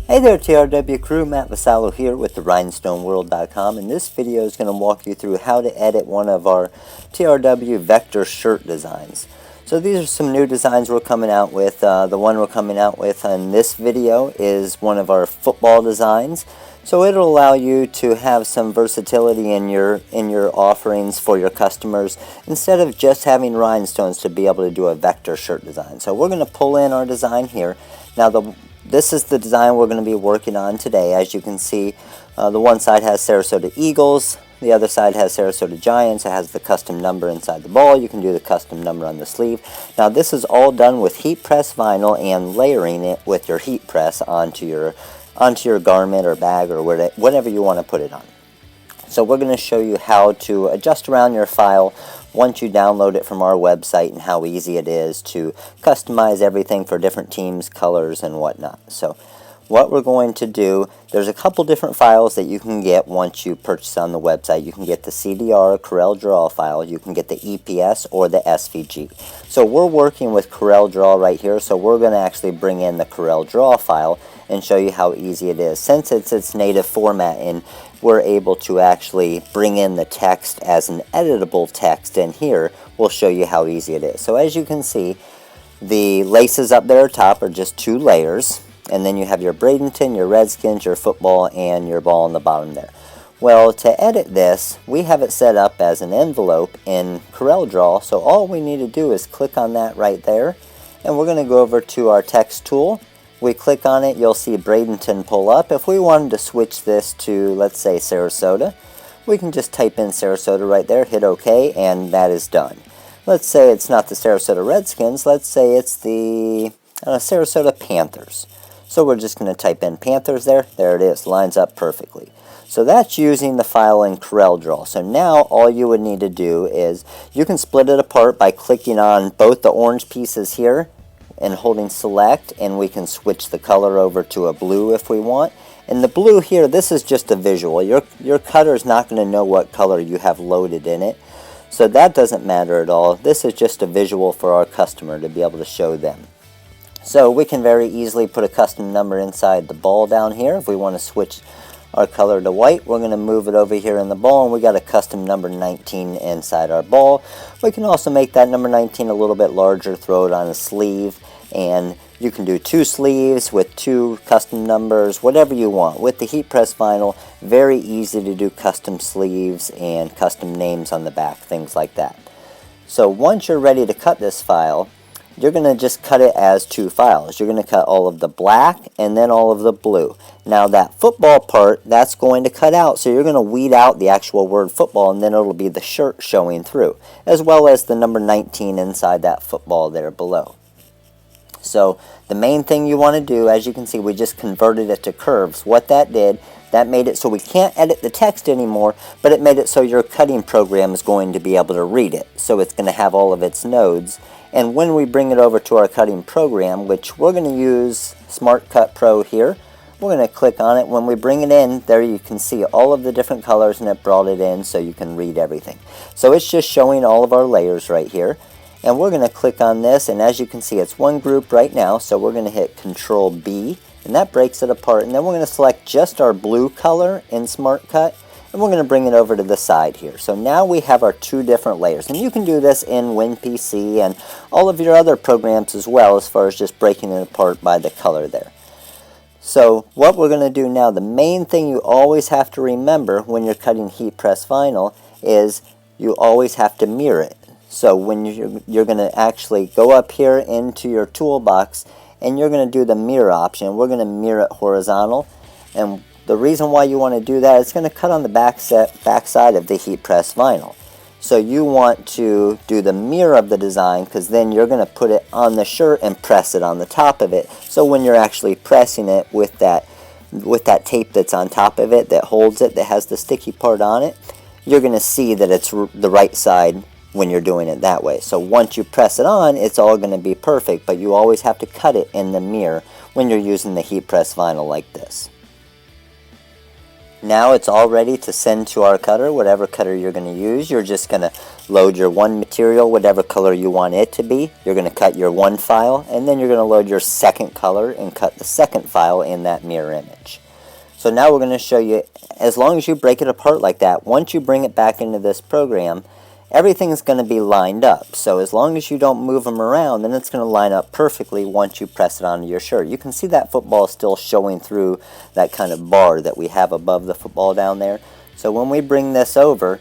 Hey there TRW crew, Matt Vasallo here with the rhinestoneworld.com, and this video is going to walk you through how to edit one of our TRW vector shirt designs. So these are some new designs we're coming out with. The one we're coming out with in this video is one of our football designs. So it'll allow you to have some versatility in your offerings for your customers instead of just having rhinestones to be able to do a vector shirt design. So we're going to pull in our design here. Now this is the design we're going to be working on today. As you can see, the one side has Sarasota Eagles, the other side has Sarasota Giants. It has the custom number inside the ball. You can do the custom number on the sleeve. Now this is all done with heat press vinyl and layering it with your heat press onto your garment or bag or whatever you want to put it on. So we're going to show you how to adjust around your file once you download it from our website and how easy it is to customize everything for different teams, colors, and whatnot. So what we're going to do, there's a couple different files that you can get once you purchase on the website. You can get the CDR Corel Draw file, you can get the EPS or the SVG. So we're working with Corel Draw right here, so we're going to actually bring in the Corel Draw file and show you how easy it is. Since it's its native format and we're able to actually bring in the text as an editable text in here, we'll show you how easy it is. So as you can see, the laces up there top are just 2 layers, and then you have your Bradenton, your Redskins, your football, and your ball on the bottom there. Well, to edit this, we have it set up as an envelope in Corel Draw, so all we need to do is click on that right there, and we're going to go over to our text tool. We click on it, you'll see Bradenton pull up. If we wanted to switch this to, let's say, Sarasota, we can just type in Sarasota right there, hit OK, and that is done. Let's say it's not the Sarasota Redskins, let's say it's the Sarasota Panthers. So we're just going to type in Panthers there. There it is, lines up perfectly. So that's using the file in Corel Draw. So now all you would need to do is you can split it apart by clicking on both the orange pieces here and holding select, and we can switch the color over to a blue if we want. And the blue here, this is just a visual. Your cutter is not going to know what color you have loaded in it, so that doesn't matter at all. This is just a visual for our customer to be able to show them. So we can very easily put a custom number inside the ball down here. If we want to switch our color to white, we're going to move it over here in the ball, and we got a custom number 19 inside our ball. We can also make that number 19 a little bit larger, throw it on a sleeve, and you can do 2 sleeves with 2 custom numbers, whatever you want. With the heat press vinyl, very easy to do custom sleeves and custom names on the back, things like that. So once you're ready to cut this file, you're going to just cut it as 2 files. You're going to cut all of the black and then all of the blue. Now that football part, that's going to cut out, so you're going to weed out the actual word football, and then it'll be the shirt showing through, as well as the number 19 inside that football there below. So the main thing you want to do, as you can see, we just converted it to curves. What that did, that made it so we can't edit the text anymore, but it made it so your cutting program is going to be able to read it. So it's going to have all of its nodes. And when we bring it over to our cutting program, which we're going to use Smart Cut Pro here, we're going to click on it. When we bring it in, there you can see all of the different colors, and it brought it in so you can read everything. So it's just showing all of our layers right here. And we're going to click on this, and as you can see, it's one group right now, so we're going to hit Control B, and that breaks it apart. And then we're going to select just our blue color in Smart Cut, and we're going to bring it over to the side here. So now we have our 2 different layers, and you can do this in WinPC and all of your other programs as well, as far as just breaking it apart by the color there. So what we're going to do now, the main thing you always have to remember when you're cutting heat press vinyl is you always have to mirror it. So when you're going to actually go up here into your toolbox, and you're going to do the mirror option. We're going to mirror it horizontal, and the reason why you want to do that, it's going to cut on the back side of the heat press vinyl. So you want to do the mirror of the design, because then you're going to put it on the shirt and press it on the top of it. So when you're actually pressing it with that tape that's on top of it that holds it, that has the sticky part on it, you're going to see that it's the right side when you're doing it that way. So once you press it on, it's all going to be perfect, but you always have to cut it in the mirror when you're using the heat press vinyl like this. Now it's all ready to send to our cutter, whatever cutter you're going to use. You're just going to load your one material, whatever color you want it to be. You're going to cut your one file, and then you're going to load your second color and cut the second file in that mirror image. So now we're going to show you, as long as you break it apart like that, once you bring it back into this program, everything's going to be lined up. So as long as you don't move them around, then it's going to line up perfectly once you press it onto your shirt. You can see that football is still showing through that kind of bar that we have above the football down there. So when we bring this over,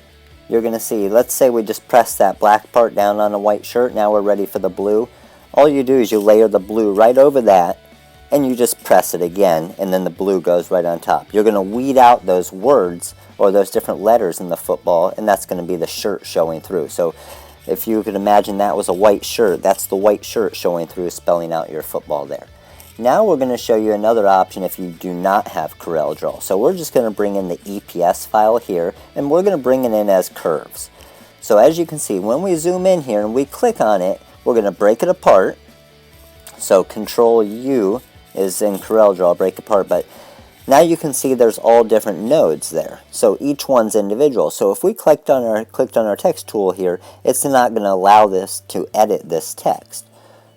you're going to see, let's say we just press that black part down on a white shirt. Now we're ready for the blue. All you do is you layer the blue right over that, and you just press it again, and then the blue goes right on top. You're going to weed out those words or those different letters in the football, and that's going to be the shirt showing through. So if you could imagine that was a white shirt, that's the white shirt showing through, spelling out your football there. Now we're going to show you another option if you do not have Corel Draw. So we're just going to bring in the EPS file here, and we're going to bring it in as curves. So as you can see, when we zoom in here and we click on it, we're going to break it apart. So Control U is in Corel Draw, break apart, but now you can see there's all different nodes there. So each one's individual. So if we clicked on our text tool here, it's not going to allow this to edit this text.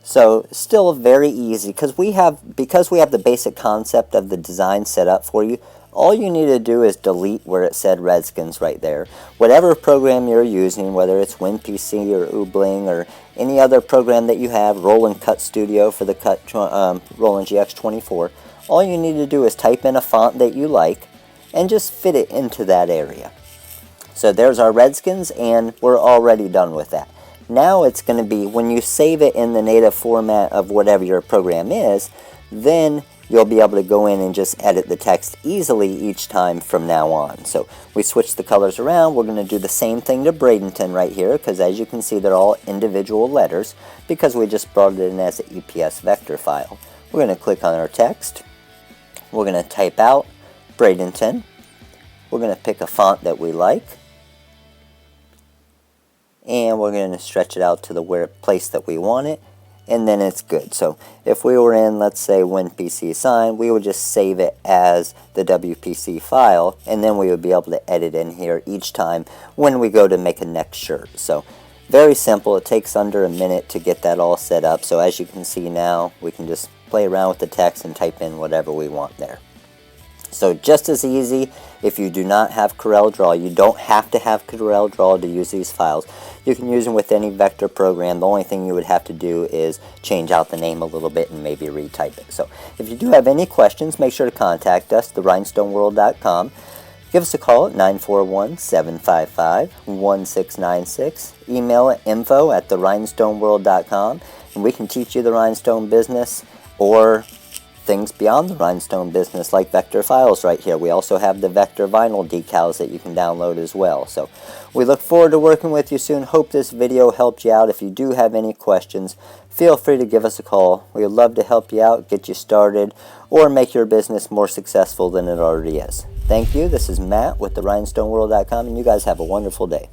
So still very easy because we have the basic concept of the design set up for you. All you need to do is delete where it said Redskins right there. Whatever program you're using, whether it's WinPC or Oobling or any other program that you have, Roland Cut Studio for the Roland GX24, all you need to do is type in a font that you like and just fit it into that area. So there's our Redskins, and we're already done with that. Now it's going to be, when you save it in the native format of whatever your program is, then you'll be able to go in and just edit the text easily each time from now on. So we switch the colors around. We're going to do the same thing to Bradenton right here, because as you can see, they're all individual letters because we just brought it in as an EPS vector file. We're going to click on our text. We're going to type out Bradenton. We're going to pick a font that we like, and we're going to stretch it out to the place that we want it, and then it's good. So if we were in, let's say, WinPC Sign, we would just save it as the WPC file, and then we would be able to edit in here each time when we go to make a next shirt. So very simple. It takes under a minute to get that all set up. So as you can see now, we can just play around with the text and type in whatever we want there. So just as easy. If you do not have Corel Draw, you don't have to have Corel Draw to use these files. You can use them with any vector program. The only thing you would have to do is change out the name a little bit and maybe retype it. So if you do have any questions, make sure to contact us, therhinestoneworld.com. Give us a call at 941-755-1696. Email at info@therhinestoneworld.com, and we can teach you the rhinestone business or things beyond the rhinestone business like vector files right here. We also have the vector vinyl decals that you can download as well. So we look forward to working with you soon. Hope this video helped you out. If you do have any questions, feel free to give us a call. We would love to help you out, get you started, or make your business more successful than it already is. Thank you. This is Matt with therhinestoneworld.com, and you guys have a wonderful day.